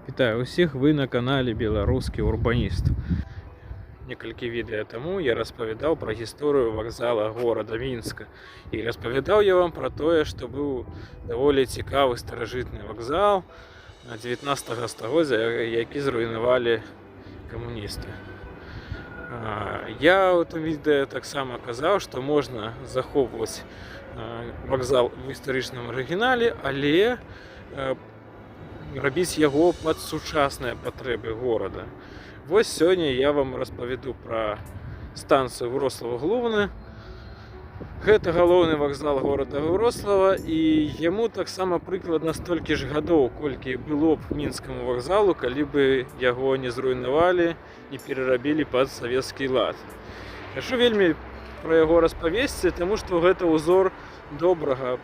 Вітаю усіх, ви на каналі Беларускі урбаніст. Некалькі відео тому я распавядаў пра гісторыю вакзала горада Мінска. І распавядаў я вам пра тое, што быў даволі цікавы старажытны вакзал 19 стагоддзя, які зруйнавалі камуністы. Я ў тым відэо таксама казаў, што можна захоўваць вакзал у гістарычным арыгінале, але рабіць яго пад сучасныя патрэбы горада. Вось сёння я вам распавяду пра станцыю Вроцлава-Главны. Гэта галоўны вакзал горада Вроцлава, і яму таксама прыкладна столькі ж гадоў, колькі было б мінскаму вакзалу, калі бы яго не зруйнавалі і перарабілі пад савецкі лад. Хачу вельмі пра яго распавесці, таму што гэта ўзор добрага,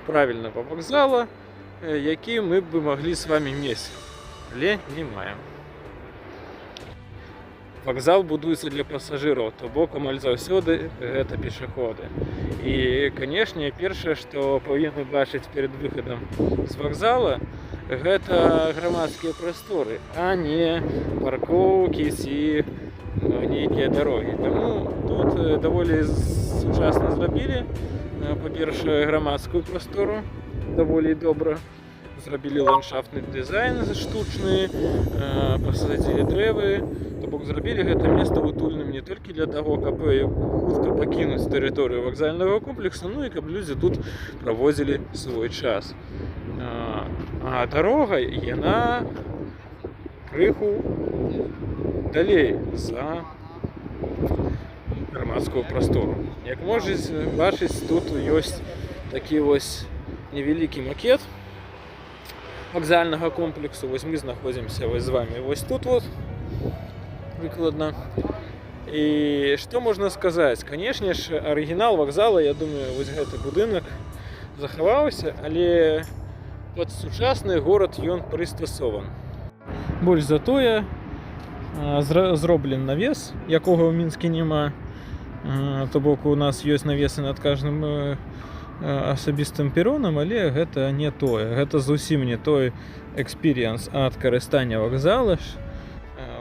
правільнага вакзала, які мы бы маглі з вами мець, але не маем. Вакзал будуецца для пасажыраў, то бок амаль заўсёды гэта пешаходы. І, канешне, першае, што павінны бачыць перад выхадам з вакзала, гэта грамадскія прасторы, а не паркоўкі ці нейкія дарогі. Таму тут даволі сучасна зрабілі, па-першае, грамадскую прастору, даволі добра. Зрабілі ландшафтны дызайн штучны, пасадзілі дрэвы, то бок зрабілі гэта месца утульным не толькі для таго, каб хутка пакінуць тэрыторыю вакзальнага комплексу, ну і каб людзі тут праводзілі свой час. А дарога, яна крыху далей за грамадскую прастору. Як можаце бачыць, тут ёсць такі вось невялікі макет вакзальнага комплексу. Вось мы знаходзімся з вами вось тут вот прыкладна. І што можна сказаць? Канешне ж, арыгінал вакзала, я думаю, вось гэты будынак захаваўся, але пад сучасны горад ён прыстасован. Больш за тое, зроблены навес, якога ў Мінскі няма. То бок у нас ёсць навесы над каждым асабістым перонам, але гэта не тое. Гэта зусім не той экспіріенс ад карыстання вакзала,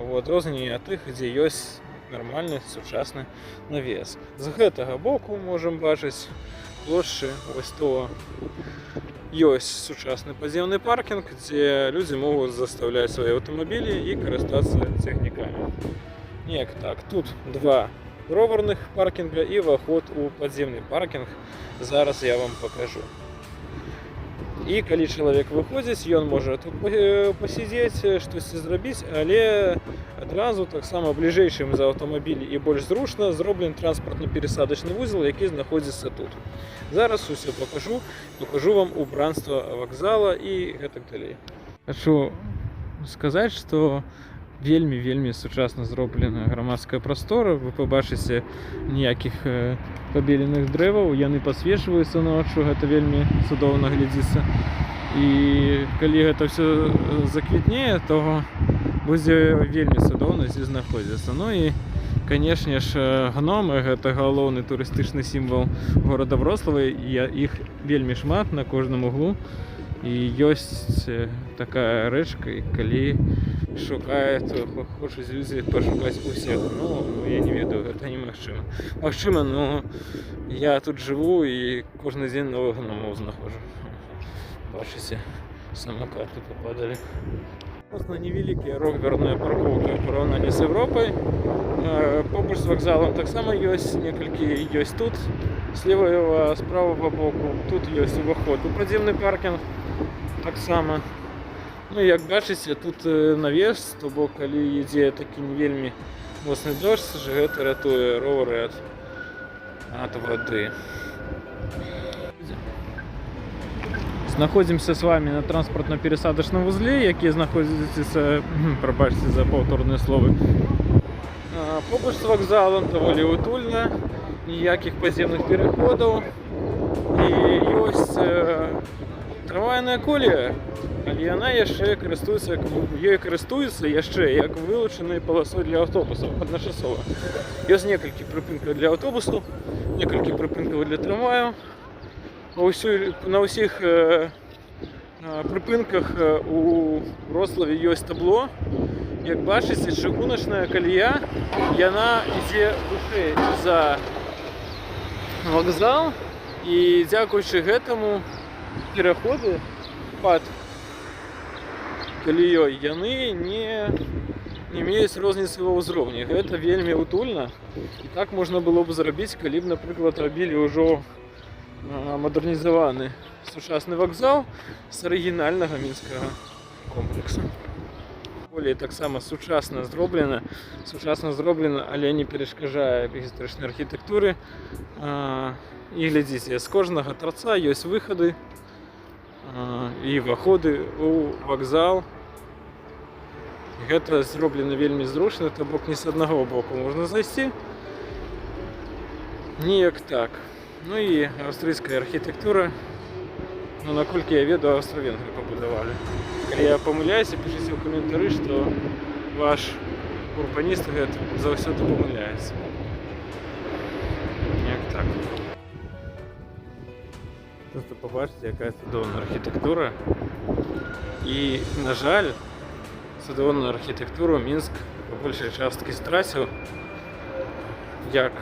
у адрозненні ад тых, дзе ёсць нармальны сучасны навес. З гэтага боку можам бачыць плошчы, вось то ёсць сучасны падземны паркінг, дзе людзі могуць застаўляць свае аўтамабілі і карыстацца цягнікамі. Неяк так. Тут два роварных паркінга і ўваход у падземны паркінг. Зараз я вам покажу. І калі чалавек выходзіць, ён можа тут пасядзець, штосьці зрабіць, але адразу таксама бліжэйшым за аўтамабілі і больш зручна зроблены транспартна-перасадачны вузел, які знаходзіцца тут. Зараз усё покажу вам убранства вакзала і гэтак далей. Хачу сказаць, што вельмі сучасна зроблена грамадская прастора. Вы пабачыце ніякіх пабеленых дрэваў, яны падсвечваюцца ноччу, гэта вельмі цудоўна глядзіцца. І калі гэта ўсё заквітнее, то будзе вельмі цудоўна здесь знаходзіцца. Ну і, канешне ж, гномы — гэта галоўны турыстычны сімвал горада Вроцлава, іх вельмі шмат на кожным углу. І ёсць такая рэчка, калі шукаюць, хочуць людзі пашукаць усіх. Ну, я не ведаю, гэта немагчыма. Магчыма, но я тут жыву і кожны дзень новых гномаў знаходжу. Бачыце, самакаты попадалі. Просто невялікія роверныя паркоўкі ў параўнанні з Европай. Побач з вакзалам таксама ёсць некалькі, ёсць тут, з левага, з правага боку. Тут ёсць уваход у падземны паркінг таксама. Ну, як бачыце, тут навес, то бок, калі ідзе такі не вельмі моцны дождж, гэта ратуе ровары ад вады. Знаходзімся з вами на транспартна-перасадачным вузле, які знаходзіцца, прабачце за паўторныя словы, побач з вакзалам, даволі утульна, ніякіх падземных пераходаў, і ёсць трамвайная колія, але яна яшчэ карыстуецца яшчэ як вылучанай паласой для аўтобусаў адначасова. Ёсць некалькі прыпынкаў для аўтобусаў, некалькі прыпынкаў для трамваяў. На ўсіх прыпынках у Вроцлаве ёсць табло. Як бачыце, чыгуначная калея, яна ідзе вышэй за вакзал, і дзякуючы гэтаму пераходы пад калеёй яны не меюць розніцы ва ўзроўні. Гэта вельмі утульна, і так можна было б зрабіць, калі б, напрыклад, рабілі ўжо мадэрнізаваны сучасны вакзал з арыгінальнага мінскага комплексу. Болей таксама сучасна зроблена, але не перашкаджае гістарычнай архітэктуры. І глядзіце, з кожнага тарца ёсць выхады і ўваходы ў вакзал. Гэта зроблена вельмі зручна, то бок не з аднаго боку можна зайсці. Неяк так. Ну і аўстрыйская архітэктура, ну, наколькі я ведаю, аўстра-венгры пабудавалі. Калі я памыляюся, пішыце ў каментары, што ваш урбаніст гэта заўсёды памыляецца. Неяк так. Просто пабачыце, якая цудоўная архітэктура. І, на жаль, цудоўную архітэктуру Мінск па большай часткі страціў, як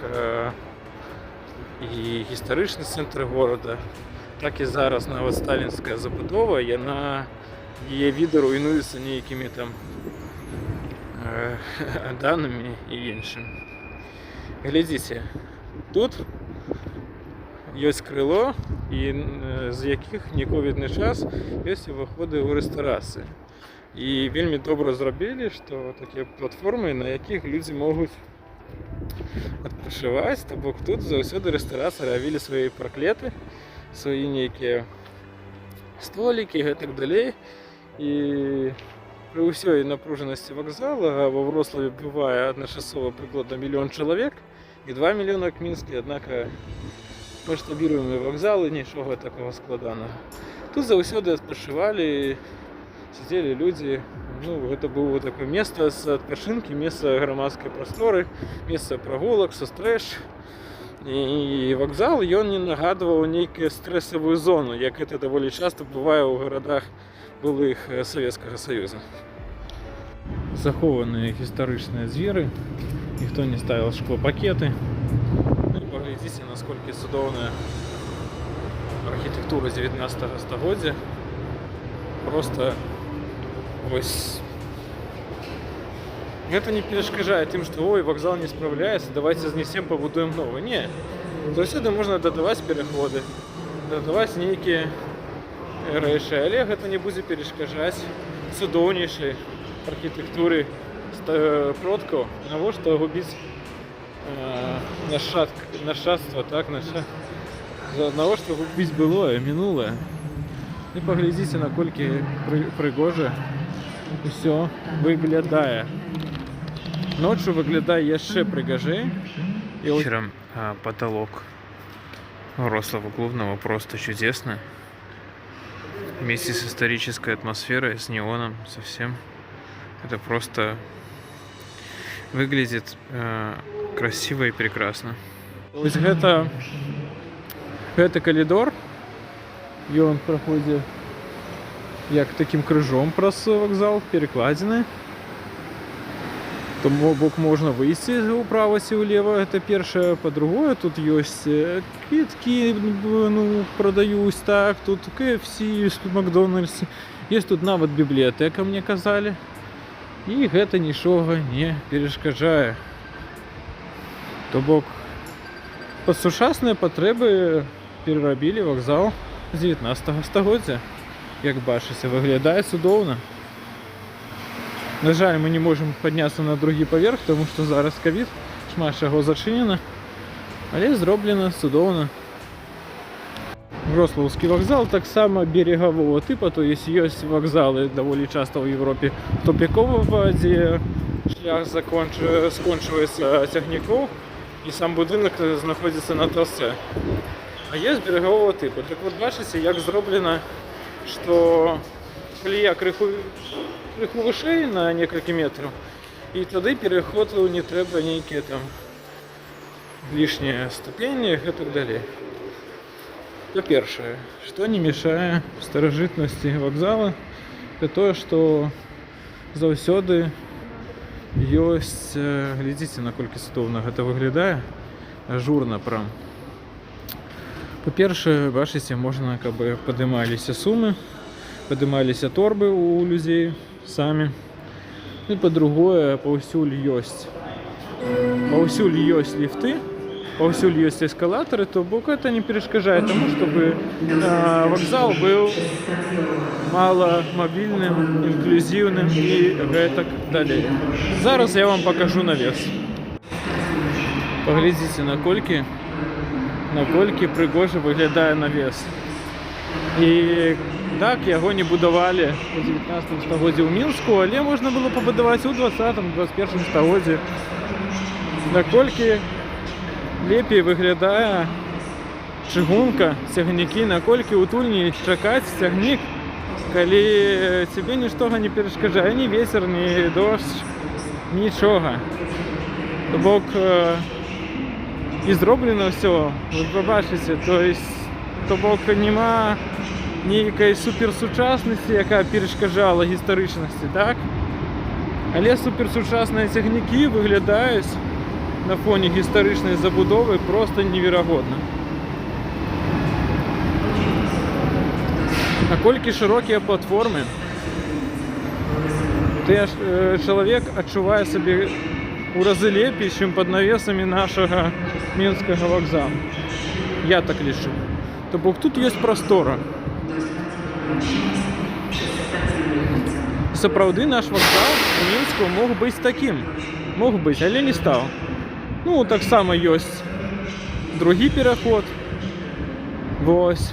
і гістарычны цэнтр горада, так і зараз нават сталінская забудова, яе віды руйнуюцца нейкімі там данымі і іншым. Глядзіце, тут ёсць крыло, і з якіх не ковідны час ёсць уваходы ў рэстарацыі. І вельмі добра зрабілі, што такія платформы, на якіх людзі могуць адпачываць, то бок тут заўсёды рэстарацыі рабілі свае парклеты, свае нейкія столікі і гэтак далей. І пры ўсёй напружанасці вакзала ва Вроцлаве бывае адначасова прыкладна 1 мільён чалавек і 2 мільёны як Мінскі, аднак маштабіруемыя вакзалы, нічога такого складанага. Тут заўсёды адпачывалі, сидзелі людзі. Ну, гэта было такое месца з адпачынкі, месца грамадскай прасторы, месца прагулак, сустрэч. І вакзал, ён не нагадваў нейкую стрэсавую зону, як гэта даволі часта бывае ў гарадах былых Савецкага Саюза. Захованыя гістарычныя дзверы, ніхто не ставіў шклопакеты. Ну і паглядзіце, насколькі цудоўная архітэктура 19 стагоддзя. Просто вось гэта не перашкаджае тым, што ой, вакзал не справляецца, давайте знесем, пабудуем новы. Не, заўсёды можна дадаваць пераходы, дадаваць нейкія рэчы, але гэта не будзе перашкаджаць цудоўнейшай архітэктуры продкаў. Навошта губіць нашчадства, так, навошта губіць былое, мінулае. І паглядзіце, наколькі прыгожа усё выглядае. Ночью выглядае яшчэ прыгажэй. Вечером потолок Вроцлава главного просто чудесно. Вместе с исторической атмосферой, с неоном совсем. Это просто выглядит красиво и прекрасно. Вось гэта калідор. Ён праходзіць як таким крыжом праз вакзал, перекладзены. Тому бок можна выйсці ўправа ці ўлева, это першае. Па-другое, тут ёсць квіткі, ну, прадаюць, так, тут KFC, тут Макдональдс, ёсць тут нават бібліятэка, мне казалі. І гэта нічога не перашкаджае. То бок, пад сучасныя патрэбы перарабілі вакзал з 19 стагоддзя. Як бачыце, выглядае цудоўна. На жаль, мы не можем падняцца на другі паверх, тому што зараз ковід, шмат чаго зачынена, але зроблена цудоўна. Вроцлаўскі вакзал таксама берегавого типа, то есть ёсць вакзалы даволі часта ў Европе тупіковага, дзе шлях скончваецца цягнікоў і сам будынак знаходзіцца на трасце. А ёсць берегавого типа. Так вот бачыце, як зроблена, што калея крыху вышэй на некалькі метраў, і тады пераходу не трэба нейкія там лішнія ступені і так далей. Па-першае, што не мешае старажытнасці вакзала, это тое, што заўсёды ёсць, глядзіце, наколькі цудоўна гэта выглядае, ажурна прям. Па-першае, бачыце, можна, каб падымаліся сумы, падымаліся торбы у людзей самі. І па-другое, паўсюль ёсць ліфты, паўсюль ёсць эскалатары, то бок это не перашкаджае таму, чтобы вакзал быў маломабільным, інклюзіўным і гэтак далей. Зараз я вам пакажу навес. Паглядзіце, наколькі прыгожа выглядае навес. І так, яго не будавалі у 19 стагоддзі ў Мінску, але можна было пабудаваць у 20-21 стагоддзі. Наколькі лепей выглядае чыгунка, цягнікі, наколькі утульней чакаць цягнік, калі цябе нічога не перашкаджае, ні вецер, ні дождж, нічога. То бок і зроблена ўсё, вы пабачыце, то бок няма нейкай суперсучаснасці, якая перашкаджала гістарычнасці, так? Але суперсучасныя цягнікі выглядаюць на фоне гістарычнай забудовы просто неверагодна. Наколькі шырокія платформы, чалавек адчувае сабе у разы лепей, чым пад навесамі нашага мінскага вакзала. Я так лічу. То бок тут ёсць прастора. Сапраўды наш вакзал у Мінску мог быць такім. Мог быць, але не стаў. Ну, таксама ёсць другі пераход. Вось.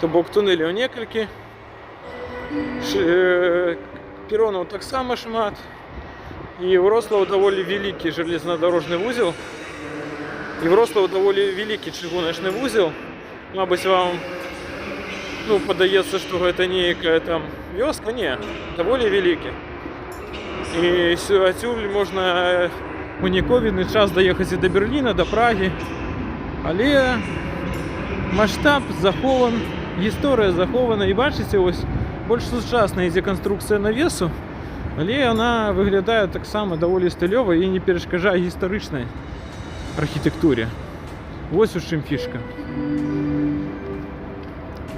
То бок туннеляў некалькі. Перонаў таксама шмат. І Вроцлаў даволі вялікі жалезнадорожны вузел. І Вроцлаў даволі вялікі чыгуначны вузел. Мабыць, вам падаецца, што гэта нейкая там вёска. Не, даволі вялікі. І адсюль можна у нековідны час даехаць і да Берліна, да Прагі. Але маштаб захован, гісторыя захована. І бачыце, ось больш сучасная ідзе канструкцыя навесу, але яна выглядае таксама даволі стылёва і не перашкаджае гістарычнай архітэктуре. Вось у чым фішка.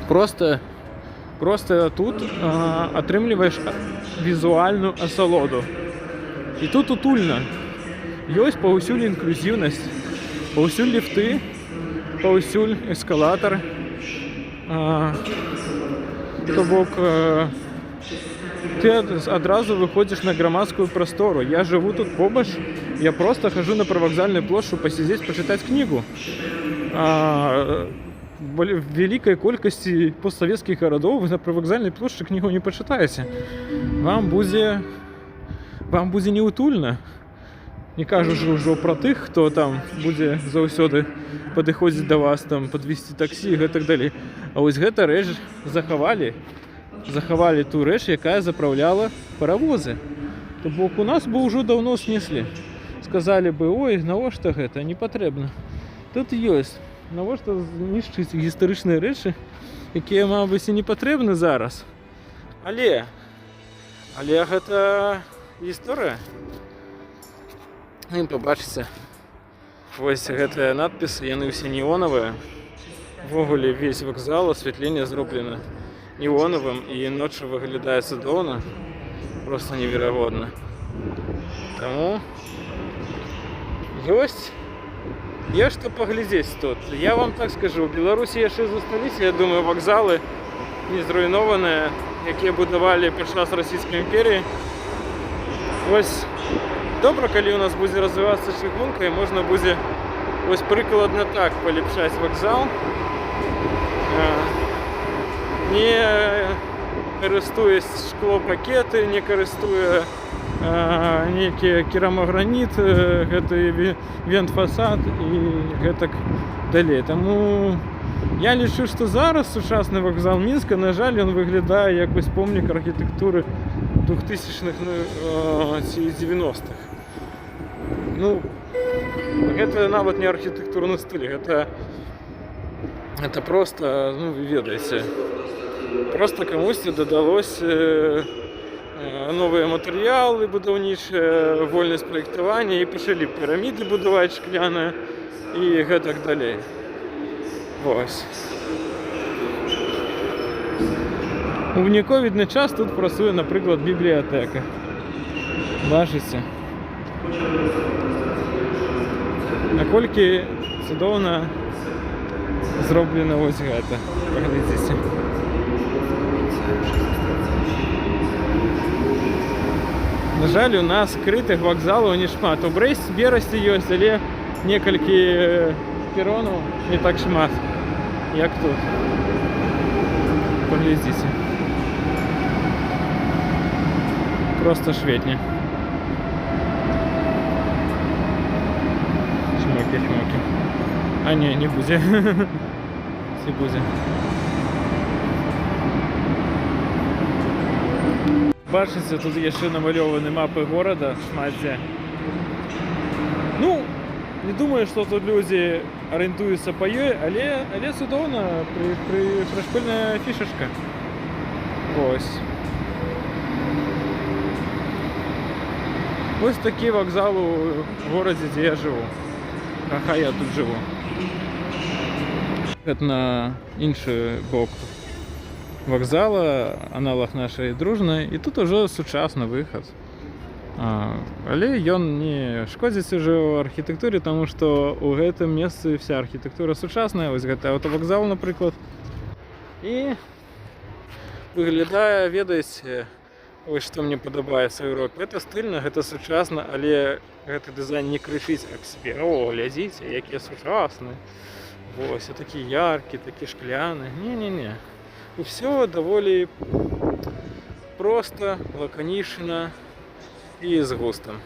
Просто тут атрымліваеш візуальную асалоду. І тут утульна. Ёсць паўсюль інклюзіўнасць, паўсюль ліфты, паўсюль эскалатары. То бок ты адразу выходзіш на грамадскую прастору. Я жыву тут побач, я просто хожу на прывакзальную плошчу пасядзець, пачытаць кнігу. В вялікай колькасці постсавецкіх гарадоў вы на прывакзальнай плошчы кнігу не пачытаеце. Вам будзе неутульна. Не кажучы ўжо пра тых, хто там будзе заўсёды падыходзіць да вас, там падвесці таксі і гэтак далей. А вось гэта рэч захавалі ту рэч, якая запраўляла паравозы. То бок у нас бы ўжо даўно снеслі. Сказалі бы: ой, навошта гэта, не патрэбна. Тут ёсць. Навошта знішчыць гістарычныя рэчы, якія, мабыць, і не патрэбны зараз. Але гэта гісторыя. І пабачыце, вось гэтыя надпісы, яны ўсе неонавыя. Увогуле весь вакзал, асвятленне зроблена неонавым, і ноччу выглядае цудоўна, просто неверагодна. Таму ёсць што паглядзець тут. Я вам так скажу, у Беларусі яшчэ засталіся, я думаю, вакзалы не зруйнованыя, якія будавалі падчас расійскай імперіі. Вось добра, калі у нас будзе развівацца чыгунка, і можна будзе вось прыкладна так палепшаць вакзал, не карыстуясь шклопакеты, не карыстуя нейкі керамаграніт, гэты вент-фасад і гэтак далей. Таму я лічу, што зараз сучасны вакзал Мінска, на жаль, ён выглядае як вось помнік архітэктуры 2000-х ці 90-х. Ну, Гэта нават не архітэктурны стыль, гэта просто, ну, вы ведаеце, просто камусьці дадалося новыя матэрыялы будаўнічыя, вольнасць праектавання, і пачалі піраміды будаваць шкляныя і гэтак далей. Вось. У нековідны час тут працуе, напрыклад, бібліятэка. Бачыце? Наколькі цудоўна зроблена вось гэта. Паглядзіце. На жаль, у нас скрытых вакзалаў не шмат. У Брэсце ёсць, але некалькі перонаў не так шмат, як тут. Паглядзіце. Просто шведня. Шмокі. А не будзе. Ці будзе. Бачыце, тут яшчэ намалёваны мапы горада шмат дзе. Ну, не думаю, што тут людзі арыентуюцца па ёй, але цудоўна, прышпільная фішачка. Ось. Ось такі вакзал у горадзе, дзе я жыву. Ага, я тут жыву. Гэта на іншы бок вакзала, аналог нашай Дружнай, і тут ужо сучасны выхад. Але ён не шкодзіць ужо ў архітэктуры, таму што ў гэтым месцы вся архітэктура сучасная. Вось гэта аўтавакзал, напрыклад. І выглядае, ведаеце, вось што мне падабаецца ў Еўропе. Гэта стыльна, гэта сучасна, але гэты дызайн не крычыць аб сабе. О, глядзіце, якія сучасныя. Вось, такі яркі, такі шкляны. Не. Усё даволі проста, лаканічна і з густам.